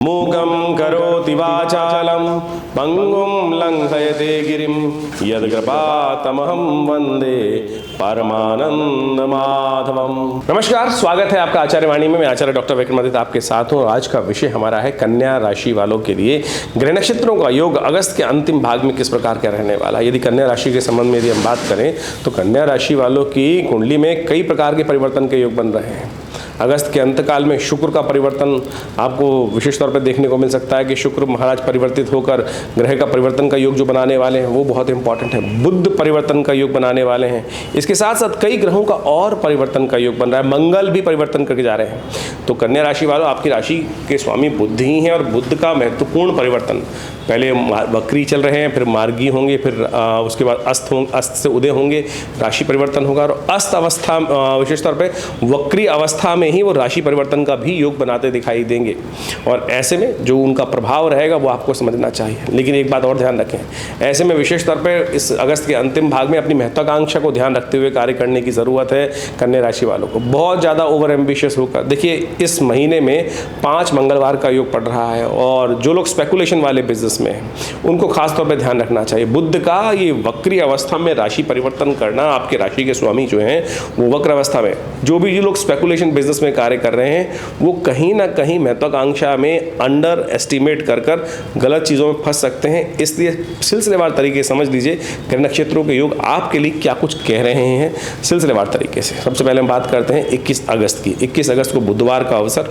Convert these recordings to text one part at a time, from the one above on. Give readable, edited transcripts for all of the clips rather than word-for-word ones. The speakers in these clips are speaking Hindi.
मूकं करोति वाचालं पंगुं लंघयते गिरिं यद्कृपातमहं वंदे परमानंद माधवम। नमस्कार, स्वागत है आपका आचार्य वाणी में। मैं आचार्य डॉक्टर विक्रमादित्य आपके साथ हूँ। आज का विषय हमारा है कन्या राशि वालों के लिए ग्रह नक्षत्रों का योग अगस्त के अंतिम भाग में किस प्रकार का रहने वाला है। यदि कन्या राशि के संबंध में यदि हम बात करें तो कन्या राशि वालों की कुंडली में कई प्रकार के परिवर्तन के योग बन रहे हैं। अगस्त के अंतकाल में शुक्र का परिवर्तन आपको विशेष तौर पर देखने को मिल सकता है कि शुक्र महाराज परिवर्तित होकर ग्रह का परिवर्तन का योग जो बनाने वाले हैं वो बहुत इंपॉर्टेंट है। बुध परिवर्तन का योग बनाने वाले हैं। इसके साथ साथ कई ग्रहों का और परिवर्तन का योग बन रहा है। मंगल भी परिवर्तन करके जा रहे हैं। तो कन्या राशि वालों, आपकी राशि के स्वामी बुध ही हैं और बुध का महत्वपूर्ण परिवर्तन, पहले वक्री चल रहे हैं, फिर मार्गी होंगे, फिर उसके बाद अस्त से उदय होंगे, राशि परिवर्तन होगा। और अस्त अवस्था विशेष तौर पे वक्री अवस्था में ही वो राशि परिवर्तन का भी योग बनाते दिखाई देंगे। और ऐसे में जो उनका प्रभाव रहेगा वो आपको समझना चाहिए। लेकिन एक बात और ध्यान रखें, ऐसे में विशेष तौर पे इस अगस्त के अंतिम भाग में अपनी महत्वाकांक्षा को ध्यान रखते हुए कार्य करने की ज़रूरत है। कन्या राशि वालों को बहुत ज़्यादा ओवर एम्बिशियस होकर, देखिए इस महीने में 5 मंगलवार का योग पड़ रहा है और जो लोग स्पेकुलेशन वाले बिजनेस में है उनको खास तौर पे ध्यान रखना चाहिए। बुध का ये वक्री अवस्था में राशि परिवर्तन करना, आपके राशि के स्वामी जो हैं वो वक्र अवस्था में, जो भी ये लोग स्पेकुलेशन बिजनेस में कार्य कर रहे हैं वो कहीं ना कहीं महत्वाकांक्षा में अंडर एस्टिमेट कर गलत चीज़ों में फंस सकते हैं। इसलिए सिलसिलेवार तरीके समझ लीजिए ग्रह नक्षत्रों के योग आपके लिए क्या कुछ कह रहे हैं सिलसिलेवार तरीके से। सबसे पहले हम बात करते हैं 21 अगस्त की। 21 अगस्त को बुधवार का अवसर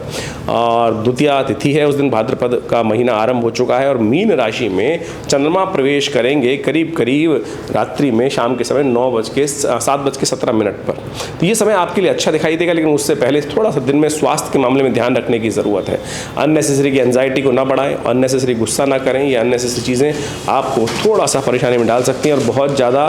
और द्वितीया तिथि है। उस दिन भाद्रपद का महीना आरंभ हो चुका है और मीन राशि में चंद्रमा प्रवेश करेंगे करीब करीब रात्रि में, शाम के समय 7:17 पर। तो ये समय आपके लिए अच्छा दिखाई देगा, लेकिन उससे पहले थोड़ा सा दिन में स्वास्थ्य के मामले में ध्यान रखने की ज़रूरत है। अननेसेसरी की एंजाइटी को ना बढ़ाएं, अननेसेसरी गुस्सा ना करें। ये अननेसेसरी चीज़ें आपको थोड़ा सा परेशानी में डाल सकती हैं और बहुत ज़्यादा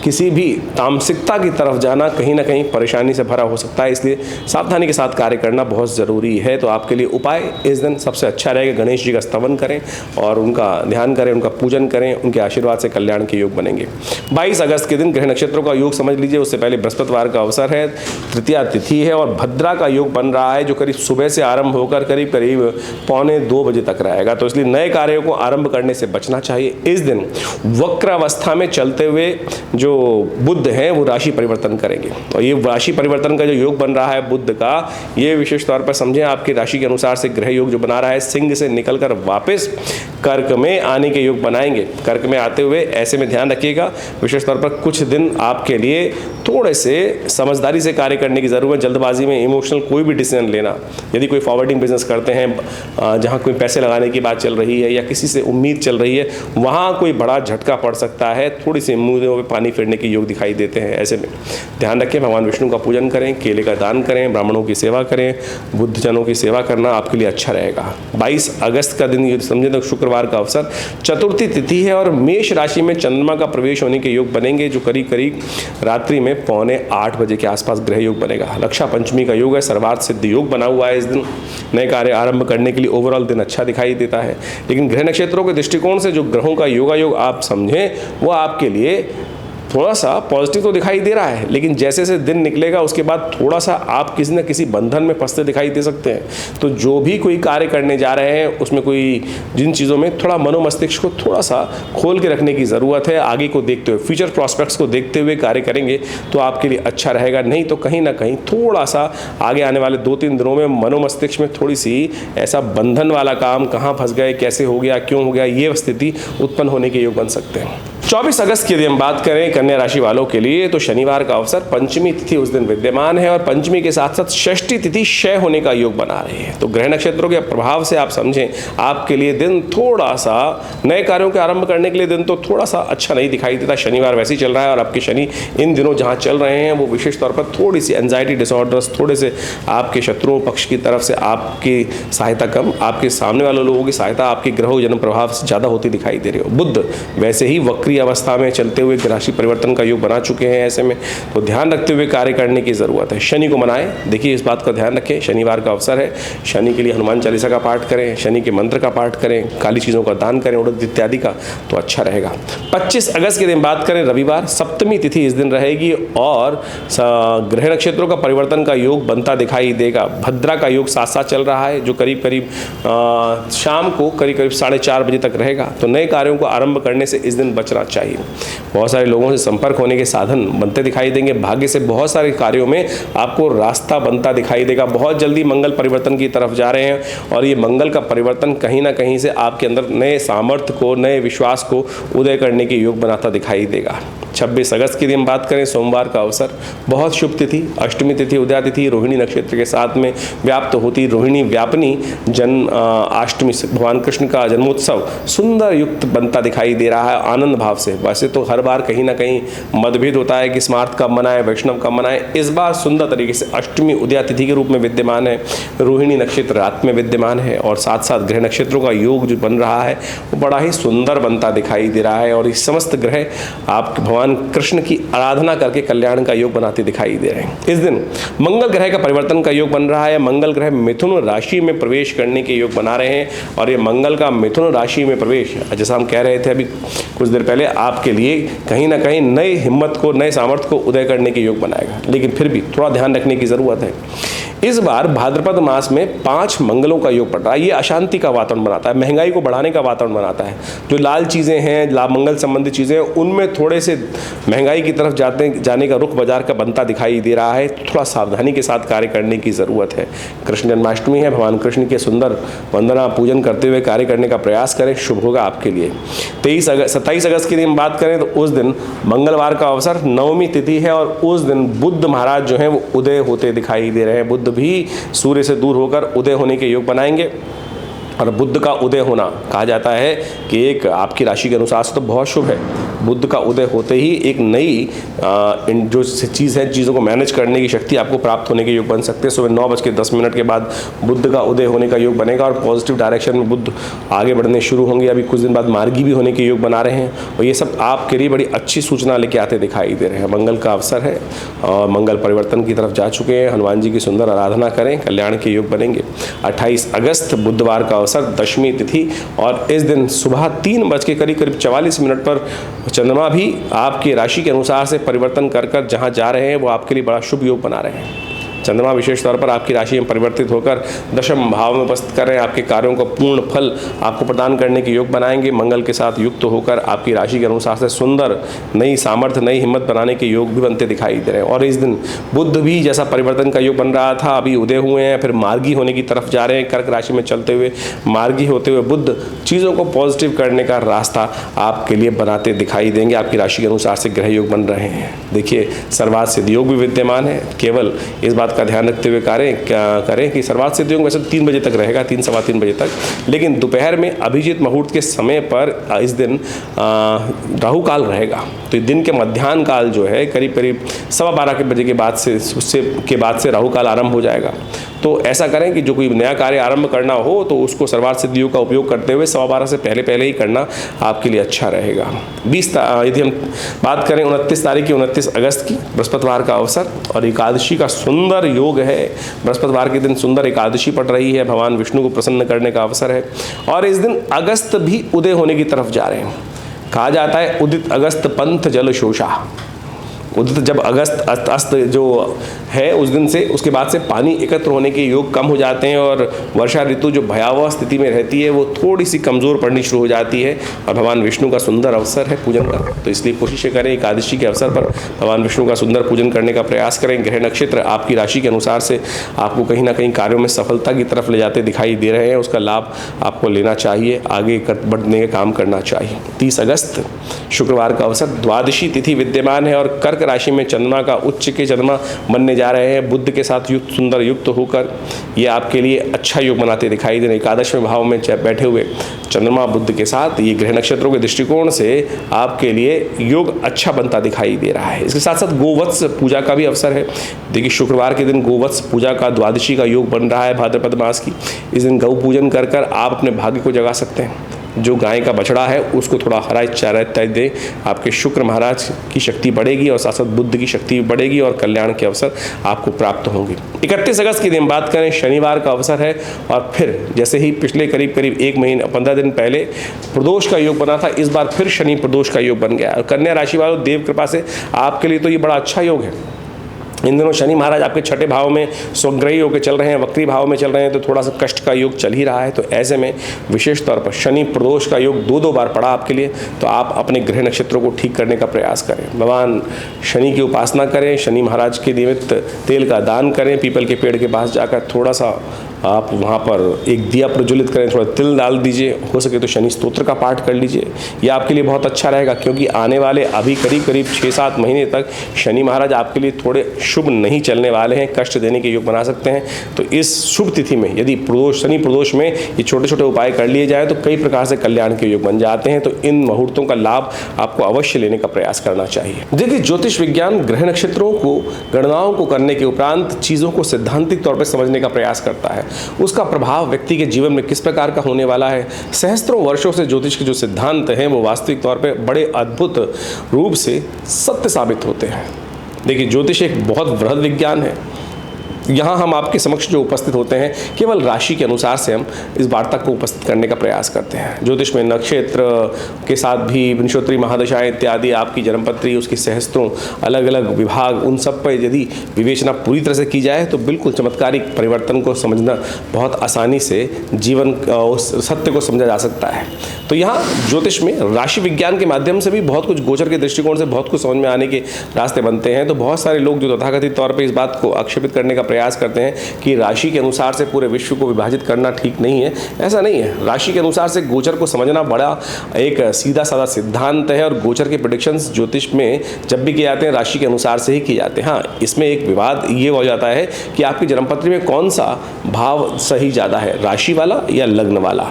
किसी भी तामसिकता की तरफ जाना कहीं ना कहीं परेशानी से भरा हो सकता है। इसलिए सावधानी के साथ कार्य करना बहुत ज़रूरी है। तो आपके लिए उपाय इस दिन सबसे अच्छा रहेगा, गणेश जी का स्तवन करें और उनका ध्यान करें, उनका पूजन करें, उनके आशीर्वाद से कल्याण के योग बनेंगे। 22 अगस्त के दिन ग्रह नक्षत्रों का योग समझ लीजिए। उससे पहले बृहस्पतिवार का अवसर है, तृतीया तिथि है और भद्रा का योग बन रहा है जो करीब सुबह से आरंभ होकर करीब 1:45 बजे तक रहेगा। तो इसलिए नए कार्यों को आरंभ करने से बचना चाहिए। इस दिन वक्र अवस्था में चलते हुए जो बुध हैं वो राशि परिवर्तन करेंगे और ये राशि परिवर्तन का जो योग बन रहा है बुध का, ये विशेष तौर पर समझें आपकी राशि के अनुसार से ग्रह योग जो बना रहा है सिंह से निकलकर वापस कर्क में आने के योग बनाएंगे। कर्क में आते हुए ऐसे में ध्यान रखिएगा, विशेष तौर पर कुछ दिन आपके लिए थोड़े से समझदारी से कार्य करने की ज़रूरत है। जल्दबाजी में इमोशनल कोई भी डिसीजन लेना, यदि कोई फॉरवर्डिंग बिजनेस करते हैं जहां कोई पैसे लगाने की बात चल रही है या किसी से उम्मीद चल रही है, वहां कोई बड़ा झटका पड़ सकता है। थोड़ी सी मुंह में पानी फेरने के योग दिखाई देते हैं। ऐसे में ध्यान रखें, भगवान विष्णु का पूजन करें, केले का दान करें, ब्राह्मणों की सेवा करें, बुद्धजनों की सेवा करना आपके लिए अच्छा रहेगा। 22 अगस्त का दिन समझे तो शुक्रवार का अवसर, चतुर्थी तिथि है और मेष राशि में चंद्रमा का प्रवेश होने के योग बनेंगे जो करीब करीब रात्रि में 7:45 बजे के आसपास ग्रह योग बनेगा। रक्षा पंचमी का योग है, सर्वार्थ सिद्ध योग बना हुआ है। इस दिन नए कार्य आरंभ करने के लिए ओवरऑल दिन अच्छा दिखाई देता है। लेकिन ग्रह नक्षत्रों के दृष्टिकोण से जो ग्रहों का योगायोग आप समझें वो आपके लिए थोड़ा सा पॉजिटिव तो दिखाई दे रहा है, लेकिन जैसे जैसे दिन निकलेगा उसके बाद थोड़ा सा आप किसी न किसी बंधन में फंसते दिखाई दे सकते हैं। तो जो भी कोई कार्य करने जा रहे हैं उसमें कोई जिन चीज़ों में थोड़ा मनोमस्तिष्क को थोड़ा सा खोल के रखने की ज़रूरत है। आगे को देखते हुए, फ्यूचर प्रॉस्पेक्ट्स को देखते हुए कार्य करेंगे तो आपके लिए अच्छा रहेगा। नहीं तो कहीं ना कहीं थोड़ा सा आगे आने वाले 2-3 दिनों में मनोमस्तिष्क में थोड़ी सी ऐसा बंधन वाला काम, कहाँ फंस गए, कैसे हो गया, क्यों हो गया, ये स्थिति उत्पन्न होने के योग बन सकते हैं। 24 अगस्त की यदि हम बात करें कन्या राशि वालों के लिए तो शनिवार का अवसर, पंचमी तिथि उस दिन विद्यमान है और पंचमी के साथ साथ षष्ठी तिथि क्षय होने का योग बना रही है। तो ग्रह नक्षत्रों के प्रभाव से आप समझें आपके लिए दिन थोड़ा सा नए कार्यों के आरंभ करने के लिए दिन तो थोड़ा सा अच्छा नहीं दिखाई देता। शनिवार वैसे ही चल रहा है और आपके शनि इन दिनों जहाँ चल रहे हैं वो विशेष तौर पर थोड़ी सी एंजाइटी डिसऑर्डर्स, थोड़े से आपके शत्रुओं पक्ष की तरफ से आपकी सहायता कम, आपके सामने वाले लोगों की सहायता आपके ग्रहों जन्म प्रभाव से ज़्यादा होती दिखाई दे रही हो। बुध वैसे ही वक्री अवस्था में चलते हुए राशि परिवर्तन का योग बना चुके हैं। ऐसे में तो ध्यान रखते हुए कार्य करने की ज़रूरत है। शनि को मनाएं, देखिए इस बात का ध्यान रखें, शनिवार का अवसर है, शनि के लिए हनुमान चालीसा का पाठ करें, शनि के मंत्र का पाठ करें, काली चीज़ों का दान करें, उड़द इत्यादि का, तो अच्छा रहेगा। 25 अगस्त के दिन बात करें, रविवार, सप्तमी तिथि इस दिन रहेगी और ग्रह नक्षत्रों का परिवर्तन का योग बनता दिखाई देगा। भद्रा का योग साथ साथ चल रहा है, जो करीब करीब शाम को करीब 4:30 बजे तक रहेगा। तो नए कार्यों को आरंभ करने से इस दिन बचना चाहिए। बहुत सारे लोगों से संपर्क होने के साधन बनते दिखाई देंगे। भाग्य से बहुत सारे कार्यों में आपको रास्ता बनता दिखाई देगा। बहुत जल्दी मंगल परिवर्तन की तरफ जा रहे हैं और ये मंगल का परिवर्तन कहीं ना कहीं से आपके अंदर नए सामर्थ्य को, नए विश्वास को उदय करने के योग बनाता दिखाई देगा। 26 अगस्त की दिन बात करें, सोमवार का अवसर, बहुत शुभ तिथि, अष्टमी तिथि, उदया तिथि रोहिणी नक्षत्र के साथ में व्याप्त होती। रोहिणी व्यापनी अष्टमी से भगवान कृष्ण का जन्मोत्सव सुंदर युक्त बनता दिखाई दे रहा है आनंद भाव से। वैसे तो हर बार कहीं ना कहीं मतभेद होता है कि स्मार्त कब मनाए, वैष्णव कब मनाए। इस बार सुंदर तरीके से अष्टमी उदया तिथि के रूप में विद्यमान है, रोहिणी नक्षत्र रात में विद्यमान है और साथ साथ ग्रह नक्षत्रों का योग जो बन रहा है वो बड़ा ही सुंदर बनता दिखाई दे रहा है। और इस समस्त ग्रह आप भगवान कृष्ण की आराधना करके कल्याण का योग बनाते दिखाई दे रहे हैं। इस दिन मंगल ग्रह का परिवर्तन का योग बन रहा है। मंगल ग्रह मिथुन राशि में प्रवेश करने के योग बना रहे हैं और ये मंगल का मिथुन राशि में प्रवेश, जैसा हम कह रहे थे अभी कुछ देर पहले, आपके लिए कहीं ना कहीं नई हिम्मत को, नए सामर्थ्य को उदय करने के योग बनाएगा। लेकिन फिर भी थोड़ा ध्यान रखने की जरूरत है। इस बार भाद्रपद मास में 5 मंगलों का योग पड़ रहा है। ये अशांति का वातावरण बनाता है, महंगाई को बढ़ाने का वातावरण बनाता है। जो लाल चीज़ें हैं, लाभ मंगल संबंधी चीज़ें, उनमें थोड़े से महंगाई की तरफ जाने का रुख बाजार का बनता दिखाई दे रहा है। थोड़ा सावधानी के साथ कार्य करने की ज़रूरत है। कृष्ण जन्माष्टमी है, भगवान कृष्ण के सुंदर वंदना पूजन करते हुए कार्य करने का प्रयास करें, शुभ होगा आपके लिए। 27 अगस्त की दिन बात करें तो उस दिन मंगलवार का अवसर, नवमी तिथि है और उस दिन बुद्ध महाराज जो हैं वो उदय होते दिखाई दे रहे हैं। बुद्ध भी सूर्य से दूर होकर उदय होने के योग बनाएंगे। और बुद्ध का उदय होना कहा जाता है कि एक आपकी राशि के अनुसार से तो बहुत शुभ है। बुद्ध का उदय होते ही एक नई जो चीज़ है, चीज़ों को मैनेज करने की शक्ति आपको प्राप्त होने के योग बन सकते हैं। सुबह 9:10 के बाद बुद्ध का उदय होने का योग बनेगा और पॉजिटिव डायरेक्शन में बुद्ध आगे बढ़ने शुरू होंगे। अभी कुछ दिन बाद मार्गी भी होने के योग बना रहे हैं और ये सब आपके लिए बड़ी अच्छी सूचना लेके आते दिखाई दे रहे हैं। मंगल का अवसर है और मंगल परिवर्तन की तरफ जा चुके हैं। हनुमान जी की सुंदर आराधना करें, कल्याण के योग बनेंगे। 28 अगस्त बुधवार का अवसर, दशमी तिथि और इस दिन सुबह 3:44 पर चंद्रमा भी आपकी राशि के अनुसार से परिवर्तन कर जहां जा रहे हैं वो आपके लिए बड़ा शुभ योग बना रहे हैं। चंद्रमा विशेष तौर पर आपकी राशि में परिवर्तित होकर दशम भाव में उपस्थित कर रहे हैं। आपके कार्यों को पूर्ण फल आपको प्रदान करने के योग बनाएंगे। मंगल के साथ युक्त होकर आपकी राशि के अनुसार से सुंदर नई सामर्थ्य, नई हिम्मत बनाने के योग भी बनते दिखाई दे रहे हैं। और इस दिन बुद्ध भी जैसा परिवर्तन का योग बन रहा था, अभी उदय हुए हैं, फिर मार्गी होने की तरफ जा रहे हैं। कर्क राशि में चलते हुए मार्गी होते हुए बुद्ध चीज़ों को पॉजिटिव करने का रास्ता आपके लिए बनाते दिखाई देंगे। आपकी राशि के अनुसार से ग्रह योग बन रहे हैं। देखिए, सर्वार्थ सिद्ध योग भी विद्यमान है। केवल इस बात का ध्यान रखते हुए कार्य करें कि सर्वार्थ सिद्ध योग वैसे 3 बजे तक रहेगा, 3 सवा 3 बजे तक, लेकिन दोपहर में अभिजीत मुहूर्त के समय पर इस दिन राहु काल रहेगा। तो दिन के मध्याह्न काल जो है करीब 12:15 बजे के बाद से राहु काल आरंभ हो जाएगा। तो ऐसा करें कि जो कोई नया कार्य आरंभ करना हो तो उसको सर्वार्थ सिद्ध योग का उपयोग करते हुए 12:15 से पहले ही करना आपके लिए अच्छा रहेगा। यदि हम बात करें 29 तारीख की, 29 अगस्त की, बृहस्पतिवार का अवसर और एकादशी का सुंदर योग है। बृहस्पतिवार के दिन सुंदर एकादशी पड़ रही है, भगवान विष्णु को प्रसन्न करने का अवसर है और इस दिन अगस्त भी उदय होने की तरफ जा रहे हैं। कहा जाता है उदित अगस्त पंथ जल शोषा। उदित जब अगस्त अस्त जो है उस दिन से, उसके बाद से पानी एकत्र होने के योग कम हो जाते हैं और वर्षा ऋतु जो भयावह स्थिति में रहती है वो थोड़ी सी कमज़ोर पड़नी शुरू हो जाती है और भगवान विष्णु का सुंदर अवसर है पूजन का। तो इसलिए कोशिश करें एकादशी के अवसर पर भगवान विष्णु का सुंदर पूजन करने का प्रयास करें। ग्रह नक्षत्र आपकी राशि के अनुसार से आपको कहीं ना कहीं कार्यों में सफलता की तरफ ले जाते दिखाई दे रहे हैं, उसका लाभ आपको लेना चाहिए, आगे बढ़ने का काम करना चाहिए। 30 अगस्त शुक्रवार का अवसर, द्वादशी तिथि विद्यमान है और कर्क राशि में चंद्रमा का उच्च के चंद्रमा बनने जा रहे हैं। बुद्ध के साथ युक्त सुंदर युक्त होकर ये आपके लिए अच्छा योग बनाते दिखाई दे रहे हैं। एकादशवें भाव में बैठे हुए चंद्रमा बुद्ध के साथ ये ग्रह नक्षत्रों के दृष्टिकोण से आपके लिए योग अच्छा बनता दिखाई दे रहा है। इसके साथ साथ गोवत्स पूजा का भी अवसर है। देखिए, शुक्रवार के दिन गोवत्स पूजा का द्वादशी का योग बन रहा है भाद्रपद मास की। इस दिन गौ पूजन कर आप अपने भाग्य को जगा सकते हैं। जो गाय का बछड़ा है उसको थोड़ा हरा चारा इत्यादि दें। आपके शुक्र महाराज की शक्ति बढ़ेगी और साथ साथ बुद्ध की शक्ति बढ़ेगी और कल्याण के अवसर आपको प्राप्त होंगे। 31 अगस्त की दिन बात करें, शनिवार का अवसर है और फिर जैसे ही पिछले करीब 1 महीना 15 दिन पहले प्रदोष का योग बना था, इस बार फिर शनि प्रदोष का योग बन गया। और कन्या राशि वालों, देव कृपा से आपके लिए तो ये बड़ा अच्छा योग है। इन दिनों शनि महाराज आपके छठे भाव में स्वग्रही होकर चल रहे हैं, वक्री भाव में चल रहे हैं, तो थोड़ा सा कष्ट का योग चल ही रहा है। तो ऐसे में विशेष तौर पर शनि प्रदोष का योग 2 बार पड़ा आपके लिए, तो आप अपने ग्रह नक्षत्रों को ठीक करने का प्रयास करें। भगवान शनि की उपासना करें, शनि महाराज के निमित्त तेल का दान करें, पीपल के पेड़ के पास जाकर थोड़ा सा आप वहाँ पर एक दिया प्रज्वलित करें, थोड़ा तिल डाल दीजिए, हो सके तो शनि स्तोत्र का पाठ कर लीजिए। ये आपके लिए बहुत अच्छा रहेगा, क्योंकि आने वाले अभी करीब 6-7 महीने तक शनि महाराज आपके लिए थोड़े शुभ नहीं चलने वाले हैं, कष्ट देने के योग बना सकते हैं। तो इस शुभ तिथि में यदि शनि प्रदोष में ये छोटे छोटे उपाय कर लिए जाए तो कई प्रकार से कल्याण के योग बन जाते हैं। तो इन मुहूर्तों का लाभ आपको अवश्य लेने का प्रयास करना चाहिए। देखिए, ज्योतिष विज्ञान ग्रह नक्षत्रों को गणनाओं को करने के उपरांत चीज़ों को सैद्धांतिक तौर पर समझने का प्रयास करता है। उसका प्रभाव व्यक्ति के जीवन में किस प्रकार का होने वाला है। सहस्त्रों वर्षों से ज्योतिष के जो सिद्धांत हैं वो वास्तविक तौर पे बड़े अद्भुत रूप से सत्य साबित होते हैं। देखिए, ज्योतिष एक बहुत बृहद विज्ञान है। यहाँ हम आपके समक्ष जो उपस्थित होते हैं, केवल राशि के अनुसार से हम इस वार्ता को उपस्थित करने का प्रयास करते हैं। ज्योतिष में नक्षत्र के साथ भी विंशोत्तरी महादशाएं इत्यादि, आपकी जन्मपत्री, उसकी सहस्त्रों अलग अलग विभाग, उन सब पर यदि विवेचना पूरी तरह से की जाए तो बिल्कुल चमत्कारिक परिवर्तन को समझना बहुत आसानी से जीवन उस सत्य को समझा जा सकता है। तो यहाँ ज्योतिष में राशि विज्ञान के माध्यम से भी बहुत कुछ, गोचर के दृष्टिकोण से बहुत कुछ समझ में आने के रास्ते बनते हैं। तो बहुत सारे लोग जो तथाकथित तौर पर इस बात को आक्षेपित करने का प्रयास करते हैं कि राशि के अनुसार से पूरे विश्व को विभाजित करना ठीक नहीं है। ऐसा नहीं है। राशि के अनुसार से गोचर को समझना बड़ा एक सीधा साधा सिद्धांत है और गोचर के प्रेडिक्शंस ज्योतिष में जब भी किए जाते हैं राशि के अनुसार से ही किए जाते हैं। हाँ, इसमें एक विवाद ये हो जाता है कि आपकी जन्मपत्री में कौन सा भाव सही ज़्यादा है, राशि वाला या लग्न वाला।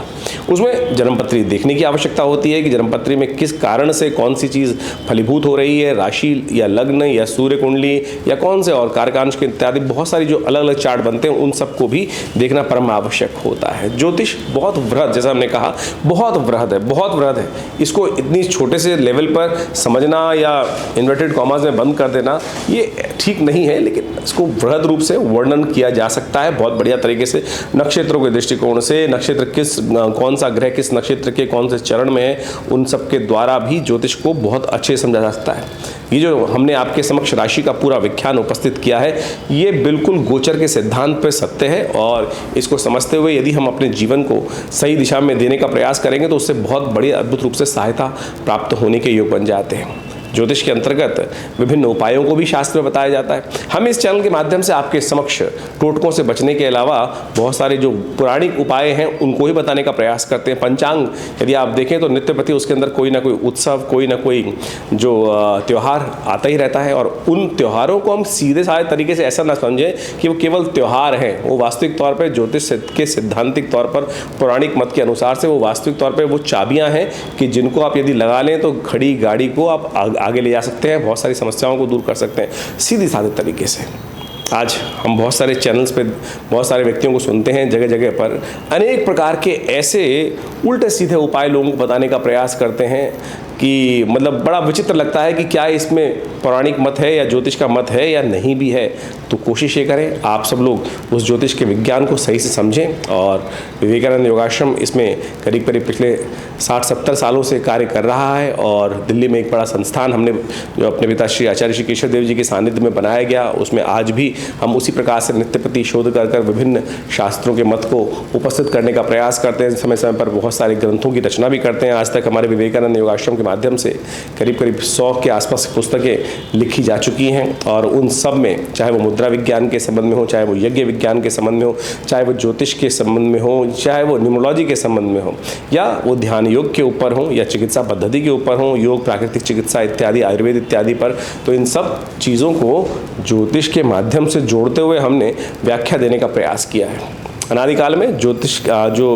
उसमें जन्मपत्री देखने की आवश्यकता होती है कि जन्मपत्री में किस कारण से कौन सी चीज़ फलीभूत हो रही है, राशि या लग्न या सूर्य कुंडली या कौन से और कारकांश के इत्यादि बहुत सारी जो अलग अलग चार्ट बनते हैं उन सबको भी देखना परम आवश्यक होता है। ज्योतिष बहुत वृहद, जैसा हमने कहा, बहुत वृहद है, बहुत वृहद है। इसको इतनी छोटे से लेवल पर समझना या इन्वर्टेड कॉमास में बंद कर देना ये ठीक नहीं है, लेकिन इसको वृहद रूप से वर्णन किया जा सकता है बहुत बढ़िया तरीके से। नक्षत्रों के दृष्टिकोण से, नक्षत्र किस, कौन सा ग्रह किस नक्षत्र के कौन से चरण में है, उन सब के द्वारा भी ज्योतिष को बहुत अच्छे से समझा जा सकता है। ये जो हमने आपके समक्ष राशि का पूरा व्याख्यान उपस्थित किया है, ये बिल्कुल गोचर के सिद्धांत पर सत्य है और इसको समझते हुए यदि हम अपने जीवन को सही दिशा में देने का प्रयास करेंगे तो उससे बहुत बड़ी अद्भुत रूप से सहायता प्राप्त होने के योग बन जाते हैं। ज्योतिष के अंतर्गत विभिन्न उपायों को भी शास्त्र में बताया जाता है। हम इस चैनल के माध्यम से आपके समक्ष टोटकों से बचने के अलावा बहुत सारे जो पौराणिक उपाय हैं उनको ही बताने का प्रयास करते हैं। पंचांग यदि आप देखें तो नित्य प्रति उसके अंदर कोई ना कोई उत्सव, कोई ना कोई जो त्यौहार आता ही रहता है और उन त्योहारों को हम सीधे साधे तरीके से ऐसा ना समझें कि वो केवल त्यौहार हैं। वो वास्तविक तौर पर ज्योतिष के सिद्धांतिक तौर पर, पौराणिक मत के अनुसार से वो वास्तविक तौर पर वो चाबियाँ हैं कि जिनको आप यदि लगा लें तो घड़ी गाड़ी को आप आगे ले जा सकते हैं, बहुत सारी समस्याओं को दूर कर सकते हैं सीधी साधे तरीके से। आज हम बहुत सारे चैनल्स पे बहुत सारे व्यक्तियों को सुनते हैं, जगह जगह पर अनेक प्रकार के ऐसे उल्टे सीधे उपाय लोगों को बताने का प्रयास करते हैं कि मतलब बड़ा विचित्र लगता है कि क्या इसमें पौराणिक मत है या ज्योतिष का मत है या नहीं भी है। तो कोशिश ये करें आप सब लोग उस ज्योतिष के विज्ञान को सही से समझें। और विवेकानंद योगाश्रम इसमें करीब पिछले 60-70 सालों से कार्य कर रहा है और दिल्ली में एक बड़ा संस्थान हमने जो अपने पिता श्री आचार्य श्री केशव देव जी के सानिध्य में बनाया गया, उसमें आज भी हम उसी प्रकार से नित्य प्रति शोध कर विभिन्न शास्त्रों के मत को उपस्थित करने का प्रयास करते हैं। समय समय पर बहुत सारे ग्रंथों की रचना भी करते हैं। आज तक हमारे विवेकानंद योगाश्रम के माध्यम से करीब 100 के आसपास पुस्तकें लिखी जा चुकी हैं और उन सब में चाहे वो मुद्रा विज्ञान के संबंध में हो, चाहे वो यज्ञ विज्ञान के संबंध में हो, चाहे वो ज्योतिष के संबंध में हो, चाहे वो न्यूमरोलॉजी के संबंध में हो, या वो ध्यान योग के ऊपर हो या चिकित्सा पद्धति के ऊपर हो, योग, प्राकृतिक चिकित्सा इत्यादि, आयुर्वेद इत्यादि पर, तो इन सब चीज़ों को ज्योतिष के माध्यम से जोड़ते हुए हमने व्याख्या देने का प्रयास किया है। अनादिकाल में ज्योतिष जो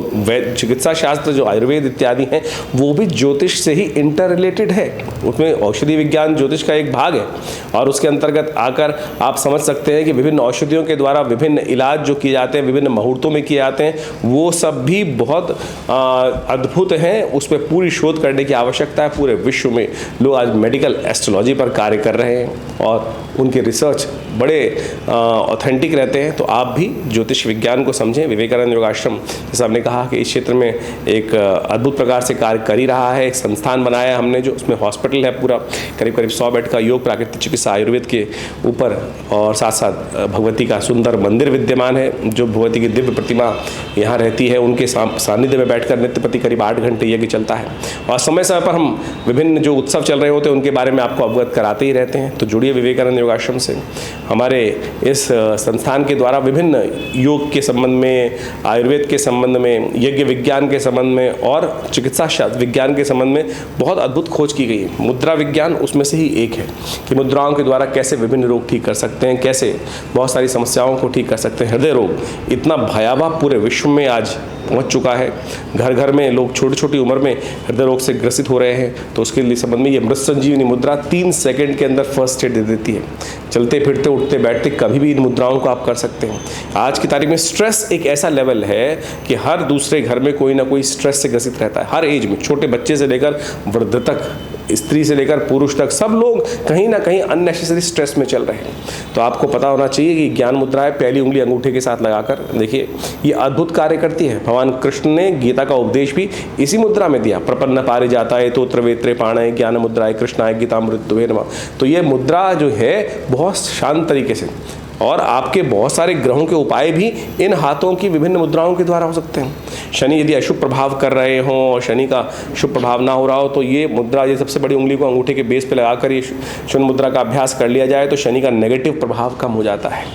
चिकित्सा शास्त्र जो आयुर्वेद इत्यादि हैं वो भी ज्योतिष से ही इंटर रिलेटेड है। उसमें औषधि विज्ञान ज्योतिष का एक भाग है और उसके अंतर्गत आकर आप समझ सकते हैं कि विभिन्न औषधियों के द्वारा विभिन्न इलाज जो किए जाते हैं, विभिन्न मुहूर्तों में किए जाते हैं, वो सब भी बहुत अद्भुत हैं। उस पर पूरी शोध करने की आवश्यकता है। पूरे विश्व में लोग आज मेडिकल एस्ट्रोलॉजी पर कार्य कर रहे हैं और उनके रिसर्च बड़े ऑथेंटिक रहते हैं। तो आप भी ज्योतिष विज्ञान को समझें। विवेकानंद योगाश्रम जैसा हमने कहा कि इस क्षेत्र में एक अद्भुत प्रकार से कार्य कर ही रहा है। एक संस्थान बनाया है हमने, जो उसमें हॉस्पिटल है पूरा, करीब करीब 100 बेड का, योग प्राकृतिक चिकित्सा आयुर्वेद के ऊपर, और साथ साथ भगवती का सुंदर मंदिर विद्यमान है। जो भगवती की दिव्य प्रतिमा यहाँ रहती है, उनके सानिध्य में बैठकर नित्य प्रति करीब 8 घंटे यज्ञ चलता है और समय समय पर हम विभिन्न जो उत्सव चल रहे होते हैं उनके बारे में आपको अवगत कराते ही रहते हैं। तो जुड़िए विवेकानंद योगाश्रम से। हमारे इस संस्थान के द्वारा विभिन्न योग के संबंध में, आयुर्वेद के संबंध में, यज्ञ विज्ञान के संबंध में और चिकित्सा शास्त्र विज्ञान के संबंध में बहुत अद्भुत खोज की गई है। मुद्रा विज्ञान उसमें से ही एक है कि मुद्राओं के द्वारा कैसे विभिन्न रोग ठीक कर सकते हैं, कैसे बहुत सारी समस्याओं को ठीक कर सकते हैं। हृदय रोग इतना भयावह पूरे विश्व में आज पहुंच चुका है। घर घर में लोग छोटी छोटी उम्र में हृदय रोग से ग्रसित हो रहे हैं। तो उसके लिए संबंध में ये मृत संजीवनी मुद्रा 3 सेकंड के अंदर फर्स्ट एड दे देती है। चलते फिरते उठते बैठते कभी भी इन मुद्राओं को आप कर सकते हैं। आज की तारीख में स्ट्रेस एक ऐसा लेवल है कि हर दूसरे घर में कोई ना कोई स्ट्रेस से ग्रसित रहता है। हर एज में, छोटे बच्चे से लेकर वृद्ध तक, स्त्री से लेकर पुरुष तक, सब लोग कहीं ना कहीं अननेसेसरी स्ट्रेस में चल रहे हैं। तो आपको पता होना चाहिए कि ज्ञान मुद्रा है, पहली उंगली अंगूठे के साथ लगाकर देखिए, ये अद्भुत कार्य करती है। भगवान कृष्ण ने गीता का उपदेश भी इसी मुद्रा में दिया। प्रपन्न पारिजाताय तोत्र वेत्रे पाणय ज्ञान मुद्राय कृष्णाय गीतामृतद्वये नमः। तो ये मुद्रा जो है बहुत शांत तरीके से, और आपके बहुत सारे ग्रहों के उपाय भी इन हाथों की विभिन्न मुद्राओं के द्वारा हो सकते हैं। शनि यदि अशुभ प्रभाव कर रहे हों और शनि का शुभ प्रभाव ना हो रहा हो, तो ये मुद्रा, ये सबसे बड़ी उंगली को अंगूठे के बेस पे लगाकर ये शून्य मुद्रा का अभ्यास कर लिया जाए तो शनि का नेगेटिव प्रभाव कम हो जाता है।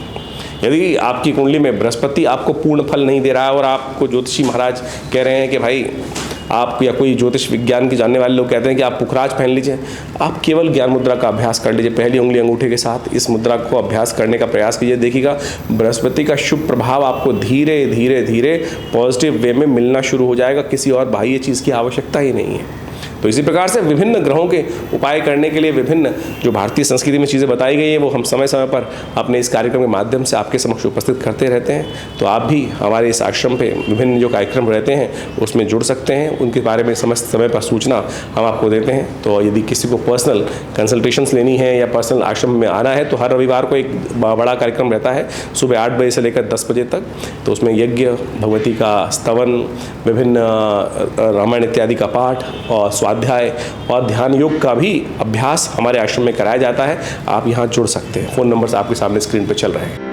यदि आपकी कुंडली में बृहस्पति आपको पूर्ण फल नहीं दे रहा है और आपको ज्योतिषी महाराज कह रहे हैं कि भाई आप, या कोई ज्योतिष विज्ञान के जानने वाले लोग कहते हैं कि आप पुखराज पहन लीजिए, आप केवल ज्ञान मुद्रा का अभ्यास कर लीजिए। पहली उंगली अंगूठे के साथ इस मुद्रा को अभ्यास करने का प्रयास कीजिए। देखिएगा बृहस्पति का शुभ प्रभाव आपको धीरे धीरे धीरे पॉजिटिव वे में मिलना शुरू हो जाएगा। किसी और बाह्य चीज़ की आवश्यकता ही नहीं है। तो इसी प्रकार से विभिन्न ग्रहों के उपाय करने के लिए विभिन्न जो भारतीय संस्कृति में चीज़ें बताई गई हैं वो हम समय समय पर अपने इस कार्यक्रम के माध्यम से आपके समक्ष उपस्थित करते रहते हैं। तो आप भी हमारे इस आश्रम पे विभिन्न जो कार्यक्रम रहते हैं उसमें जुड़ सकते हैं। उनके बारे में समस्त समय पर सूचना हम आपको देते हैं। तो यदि किसी को पर्सनल कंसल्टेशंस लेनी है या पर्सनल आश्रम में आना है तो हर रविवार को एक बड़ा कार्यक्रम रहता है सुबह 8 बजे से लेकर 10 बजे तक। तो उसमें यज्ञ, भगवती का स्तवन, विभिन्न रामायण इत्यादि का पाठ और स्वाध्याय और ध्यान योग का भी अभ्यास हमारे आश्रम में कराया जाता है। आप यहाँ जुड़ सकते हैं। फ़ोन नंबर्स आपके सामने स्क्रीन पर चल रहे हैं।